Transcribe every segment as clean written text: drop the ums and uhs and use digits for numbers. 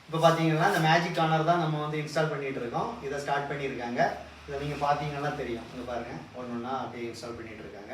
இப்போ பார்த்தீங்கன்னா இந்த மேஜிக் கார்னர் தான் நம்ம வந்து இன்ஸ்டால் பண்ணிகிட்டு இருக்கோம். இதை ஸ்டார்ட் பண்ணியிருக்காங்க. இதை நீங்கள் பார்த்தீங்கன்னா தெரியும். இங்கே பாருங்கள், ஒன்று ஒன்றா அப்படியே இன்ஸ்டால் பண்ணிகிட்டு இருக்காங்க.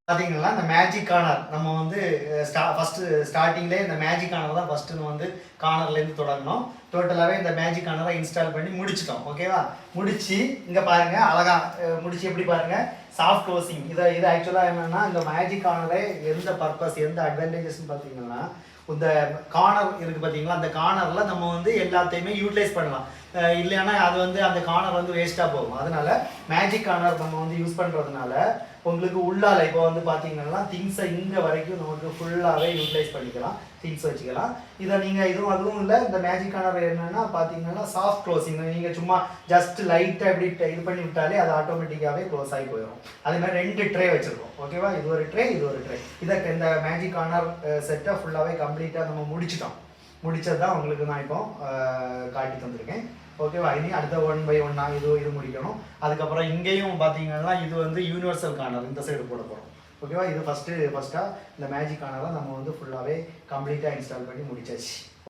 பார்த்தீங்கன்னா இந்த மேஜிக் கார்னர் நம்ம வந்து ஃபஸ்ட்டு ஸ்டார்டிங்லேயே இந்த மேஜிக் கார்னர் தான் ஃபஸ்ட்டு நம்ம வந்து கார்னர்லேருந்து தொடங்கணும். டோட்டலாகவே இந்த மேஜிக் கார்னரை இன்ஸ்டால் பண்ணி முடிச்சிட்டோம். ஓகேவா? முடிச்சு இங்கே பாருங்கள், அழகாக முடிச்சு எப்படி பாருங்கள், சாஃப்ட் க்ளோசிங். இது ஆக்சுவலாக என்னென்னா இந்த மேஜிக் கார்னரே எந்த பர்பஸ் எந்த அட்வான்டேஜஸ்ன்னு பார்த்தீங்கன்னா, இந்த கார்னர் இருக்குது பார்த்தீங்களா, அந்த கார்னரில் நம்ம வந்து எல்லாத்தையுமே யூட்டிலைஸ் பண்ணலாம். இல்லைன்னா அது வந்து அந்த கார்னர் வந்து வேஸ்ட்டாக போகும். அதனால மேஜிக் கார்னர் நம்ம வந்து யூஸ் பண்ணுறதுனால உங்களுக்கு உள்ளால இப்போ வந்து பார்த்தீங்கன்னா திங்ஸை இங்கே வரைக்கும் நமக்கு ஃபுல்லாகவே யூட்டிலைஸ் பண்ணிக்கலாம், திங்ஸ் வச்சுக்கலாம். இதை நீங்கள் இதுவும் அதுவும் இல்லை. இந்த மேஜிக் கார்னர் என்னென்னா பார்த்தீங்கன்னா சாஃப்ட் க்ளோசிங். நீங்கள் சும்மா ஜஸ்ட் லைட்டாக இப்படி இது பண்ணி விட்டாலே அது ஆட்டோமேட்டிக்காகவே க்ளோஸ் ஆகி போயிடும். அதே மாதிரி 2 ட்ரே வச்சுருக்கோம். ஓகேவா? இது ஒரு ட்ரே, இது ஒரு ட்ரே. இந்த மேஜிக் கார்னர் செட்டை ஃபுல்லாகவே கம்ப்ளீட்டாக நம்ம முடிச்சிட்டோம். முடிச்சது தான் உங்களுக்கு நான் இப்போ காட்டி தந்திருக்கேன். ஓகேவா? இனி அடுத்த 1 by 1 இது முடிக்கணும். அதுக்கப்புறம் இங்கேயும் பார்த்தீங்கன்னா இது வந்து யூனிவர்சல் கார்னர் இந்த சைடு போட போகிறோம். ஓகேவா? இது ஃபஸ்ட்டாக இந்த மேஜிக் கார்னரை நம்ம வந்து ஃபுல்லாகவே கம்ப்ளீட்டாக இன்ஸ்டால் பண்ணி முடிச்சாச்சு.